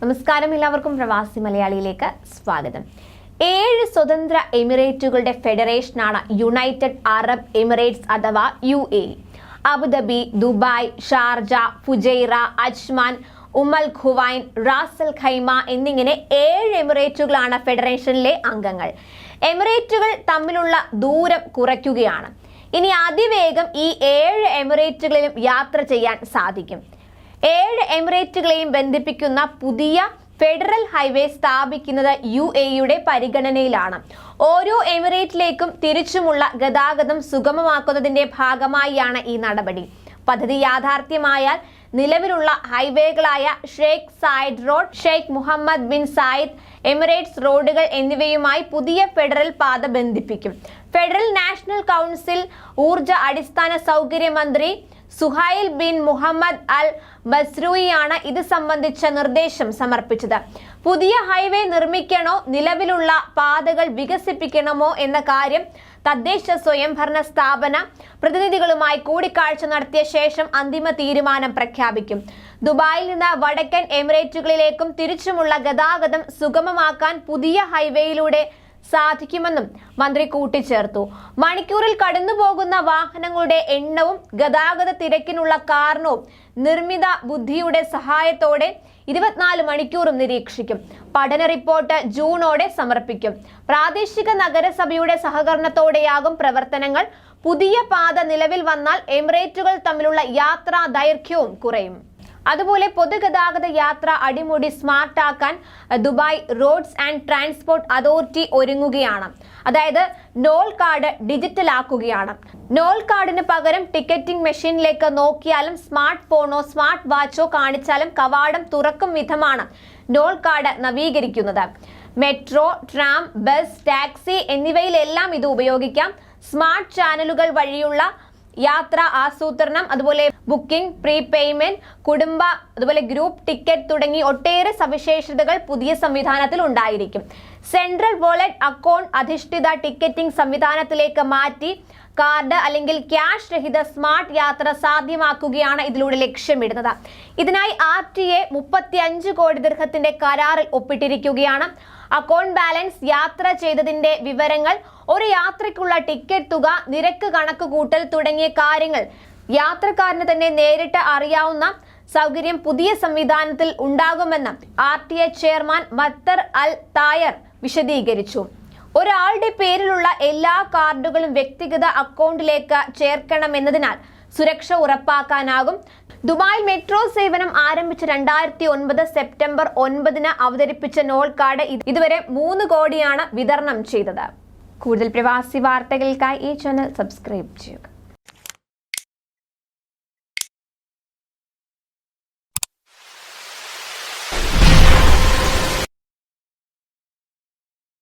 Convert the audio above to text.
നമസ്കാരം, എല്ലാവർക്കും പ്രവാസി മലയാളിയിലേക്ക് സ്വാഗതം. 7 സ്വതന്ത്ര എമിറേറ്റുകളുടെ ഫെഡറേഷനാണ് യുണൈറ്റഡ് അറബ് എമിറേറ്റ്സ് അഥവാ UAE. Abu Dhabi, Dubai, Sharjah, Fujairah, Ajman, Umm al Quwain, Ras al Khaimah എന്നിങ്ങനെ 7 എമിറേറ്റുകളാണ് ഫെഡറേഷനിലെ അംഗങ്ങൾ. എമിറേറ്റുകൾ തമ്മിലുള്ള ദൂരം കുറയ്ക്കുകയാണ്. ഇനി അതിവേഗം ഈ 7 എമിറേറ്റുകളിലും യാത്ര ചെയ്യാൻ സാധിക്കും. 7 എമിറേറ്റുകളെയും ബന്ധിപ്പിക്കുന്ന പുതിയ ഫെഡറൽ ഹൈവേ സ്ഥാപിക്കുന്നത് UAEയുടെ പരിഗണനയിലാണ്. ഓരോ എമിറേറ്റിലേക്കും തിരിച്ചുമുള്ള ഗതാഗതം സുഗമമാക്കുന്നതിന്റെ ഭാഗമായാണ് ഈ നടപടി. പദ്ധതി യാഥാർത്ഥ്യമായാൽ നിലവിലുള്ള ഹൈവേകളായ Sheikh Zayed road, Sheikh Mohammed bin Zayed Emirates റോഡുകൾ എന്നിവയുമായി പുതിയ ഫെഡറൽ പാത ബന്ധിപ്പിക്കും. ഫെഡറൽ നാഷണൽ കൗൺസിൽ ഊർജ അടിസ്ഥാന സൗകര്യ മന്ത്രി സുഹൈൽ ബിൻ മുഹമ്മദ് അൽ ബസ്രൂയിയാണ് ഇത് സംബന്ധിച്ച നിർദ്ദേശം സമർപ്പിച്ചത്. പുതിയ ഹൈവേ നിർമ്മിക്കണോ നിലവിലുള്ള പാതകൾ വികസിപ്പിക്കണമോ എന്ന കാര്യം തദ്ദേശ സ്വയംഭരണ സ്ഥാപന പ്രതിനിധികളുമായി കൂടിക്കാഴ്ച നടത്തിയ ശേഷം അന്തിമ തീരുമാനം പ്രഖ്യാപിക്കും. ദുബായിൽ നിന്ന് വടക്കൻ എമിറേറ്റുകളിലേക്കും തിരിച്ചുമുള്ള ഗതാഗതം സുഗമമാക്കാൻ പുതിയ ഹൈവേയിലൂടെ സാധിക്കുമെന്നും മന്ത്രി കൂട്ടിച്ചേർത്തു. മണിക്കൂറിൽ കടന്നുപോകുന്ന വാഹനങ്ങളുടെ എണ്ണവും ഗതാഗത തിരക്കിനുള്ള കാരണവും നിർമ്മിത ബുദ്ധിയുടെ സഹായത്തോടെ 24 മണിക്കൂറും നിരീക്ഷിക്കും. പഠന റിപ്പോർട്ട് ജൂണോടെ സമർപ്പിക്കും. പ്രാദേശിക നഗരസഭയുടെ സഹകരണത്തോടെയാകും പ്രവർത്തനങ്ങൾ. പുതിയ പാത നിലവിൽ വന്നാൽ എമിറേറ്റുകൾ തമ്മിലുള്ള യാത്രാ ദൈർഘ്യവും കുറയും. അതുപോലെ പൊതുഗതാഗത യാത്ര അടിമുടി സ്മാർട്ടാക്കാൻ Dubai roads and transport authority ഒരുങ്ങുകയാണ്. അതായത് നോൾ കാർഡ് ഡിജിറ്റൽ ആക്കുകയാണ്. നോൾ കാർഡിന് പകരം ടിക്കറ്റിംഗ് മെഷീനിലേക്ക് നോക്കിയാലും സ്മാർട്ട് ഫോണോ സ്മാർട്ട് വാച്ചോ കാണിച്ചാലും കവാടം തുറക്കും വിധമാണ് നോൾ കാർഡ് നവീകരിക്കുന്നത്. മെട്രോ, ട്രാം, ബസ്, ടാക്സി എന്നിവയിലെല്ലാം ഇത് ഉപയോഗിക്കാം. സ്മാർട്ട് ചാനലുകൾ വഴിയുള്ള യാത്രാ ആസൂത്രണം, അതുപോലെ ബുക്കിംഗ്, പ്രീ പേയ്മെന്റ്, കുടുംബ അതുപോലെ ഗ്രൂപ്പ് ടിക്കറ്റ് തുടങ്ങി ഒട്ടേറെ സവിശേഷതകൾ പുതിയ സംവിധാനത്തിൽ ഉണ്ടായിരിക്കും. സെൻട്രൽ വാലറ്റ് അക്കൗണ്ട് അധിഷ്ഠിത ടിക്കറ്റിംഗ് സംവിധാനത്തിലേക്ക് മാറ്റി കാർഡ് അല്ലെങ്കിൽ ക്യാഷ് രഹിത സ്മാർട്ട് യാത്ര സാധ്യമാക്കുകയാണ് ഇതിലൂടെ ലക്ഷ്യമിടുന്നത്. ഇതിനായി RTA 35 കോടി ദിർഹത്തിന്റെ കരാറിൽ ഒപ്പിട്ടിരിക്കുകയാണ്. അക്കൗണ്ട് ബാലൻസ്, യാത്ര ചെയ്തതിന്റെ വിവരങ്ങൾ, ഒരു യാത്രയ്ക്കുള്ള ടിക്കറ്റ് തുക, നിരക്ക് കണക്കുകൂട്ടൽ തുടങ്ങിയ കാര്യങ്ങൾ യാത്രക്കാരന് തന്നെ നേരിട്ട് അറിയാവുന്ന സൗകര്യം പുതിയ സംവിധാനത്തിൽ ഉണ്ടാകുമെന്ന് RTA ചെയർമാൻ മത്തർ അൽ തായർ വിശദീകരിച്ചു. ഒരാളുടെ പേരിലുള്ള എല്ലാ കാർഡുകളും വ്യക്തിഗത അക്കൗണ്ടിലേക്ക് ചേർക്കണമെന്നതിനാൽ സുരക്ഷ ഉറപ്പാക്കാനാകും. ദുബായ് മെട്രോ സേവനം ആരംഭിച്ച 2009 സെപ്റ്റംബർ 9 അവതരിപ്പിച്ച നോൾ കാർഡ് ഇതുവരെ 3 കോടിയാണ് വിതരണം ചെയ്തത്. കൂടുതൽ പ്രവാസി വാർത്തകൾക്കായി ഈ ചാനൽ സബ്സ്ക്രൈബ് ചെയ്യുക.